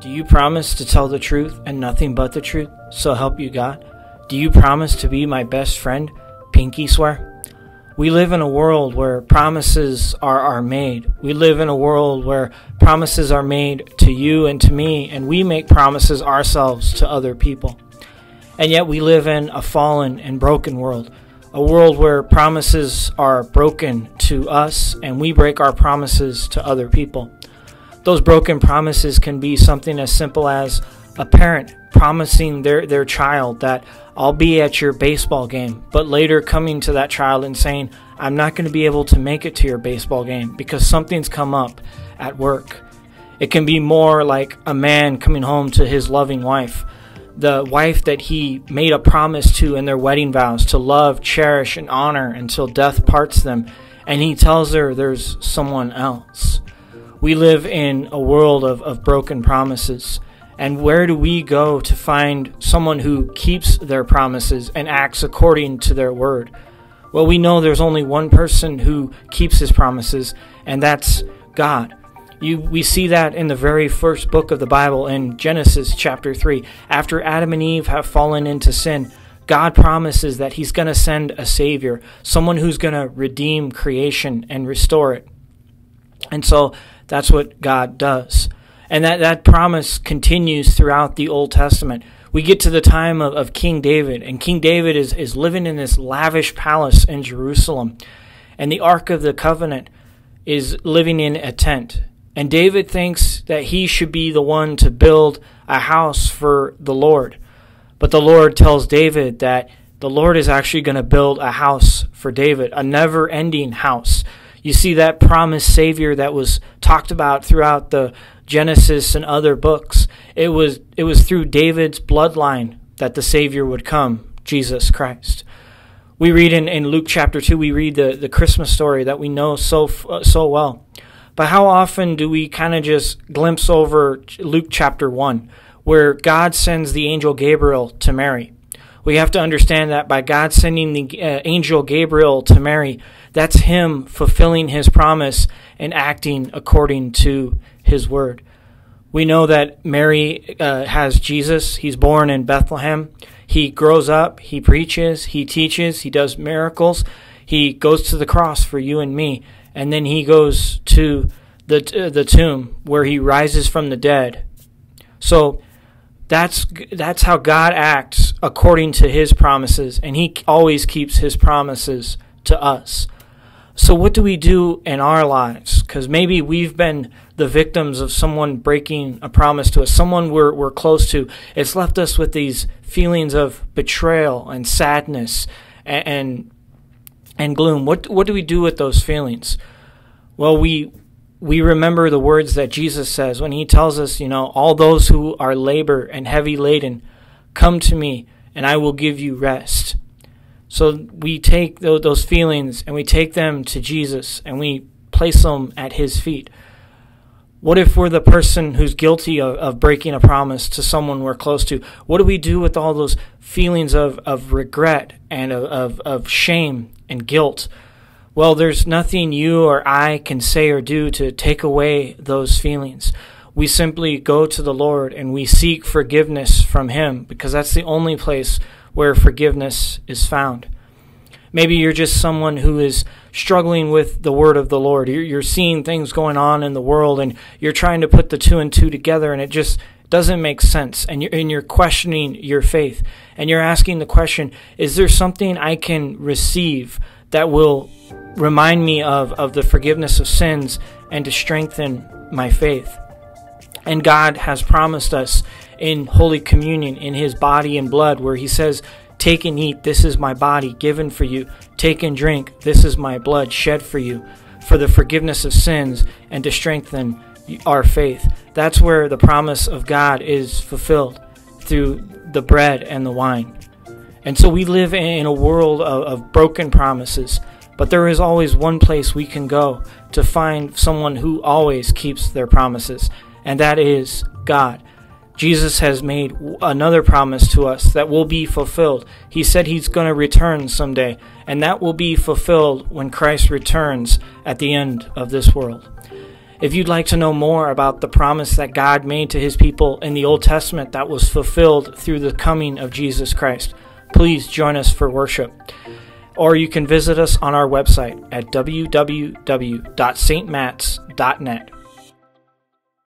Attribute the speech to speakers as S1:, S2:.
S1: Do you promise to tell the truth and nothing but the truth, so help you God? Do you promise to be my best friend? Pinky swear. We live in a world where promises are made. We live in a world where promises are made to you and to me, and we make promises ourselves to other people. And yet we live in a fallen and broken world, a world where promises are broken to us and we break our promises to other people. Those broken promises can be something as simple as a parent promising their child that I'll be at your baseball game, but later coming to that child and saying, I'm not going to be able to make it to your baseball game because something's come up at work. It can be more like a man coming home to his loving wife, the wife that he made a promise to in their wedding vows to love, cherish, and honor until death parts them, and he tells her there's someone else. We live in a world of broken promises. And where do we go to find someone who keeps their promises and acts according to their word? Well, we know there's only one person who keeps his promises, and that's God. We see that in the very first book of the Bible in Genesis chapter 3. After Adam and Eve have fallen into sin, God promises that he's going to send a Savior, someone who's going to redeem creation and restore it. And so that's what God does. And that promise continues throughout the Old Testament. We get to the time of King David, and King David is living in this lavish palace in Jerusalem. And the Ark of the Covenant is living in a tent. And David thinks that he should be the one to build a house for the Lord. But the Lord tells David that the Lord is actually going to build a house for David, a never-ending house. You see that promised Savior that was talked about throughout the Genesis and other books. It was through David's bloodline that the Savior would come, Jesus Christ. We read in Luke chapter 2, we read the Christmas story that we know so well. But how often do we kind of just glimpse over Luke chapter 1, where God sends the angel Gabriel to Mary? We have to understand that by God sending the angel Gabriel to Mary, that's him fulfilling his promise and acting according to his word. We know that Mary has Jesus. He's born in Bethlehem. He grows up. He preaches. He teaches. He does miracles. He goes to the cross for you and me. And then he goes to the tomb where he rises from the dead. So that's how God acts according to his promises. And he always keeps his promises to us. So what do we do in our lives? Because maybe we've been the victims of someone breaking a promise to us, someone we're close to. It's left us with these feelings of betrayal and sadness and gloom. What do we do with those feelings? Well, we remember the words that Jesus says when he tells us, all those who are labor and heavy laden, come to me and I will give you rest. So we take those feelings and we take them to Jesus and we place them at his feet. What if we're the person who's guilty of breaking a promise to someone we're close to? What do we do with all those feelings of regret and of shame and guilt? Well, there's nothing you or I can say or do to take away those feelings. We simply go to the Lord and we seek forgiveness from him, because that's the only place where forgiveness is found. Maybe you're just someone who is struggling with the word of the Lord. You're seeing things going on in the world and you're trying to put the two and two together and it just doesn't make sense. And you're questioning your faith. And you're asking the question, is there something I can receive that will remind me of the forgiveness of sins and to strengthen my faith? And God has promised us in Holy Communion, in his body and blood, where he says, take and eat, this is my body given for you. Take and drink, this is my blood shed for you, for the forgiveness of sins and to strengthen our faith. That's where the promise of God is fulfilled, through the bread and the wine. And so we live in a world of broken promises, but there is always one place we can go to find someone who always keeps their promises, and that is God. Jesus has made another promise to us that will be fulfilled. He said he's going to return someday, and that will be fulfilled when Christ returns at the end of this world. If you'd like to know more about the promise that God made to his people in the Old Testament that was fulfilled through the coming of Jesus Christ, please join us for worship. Or you can visit us on our website at www.stmats.net.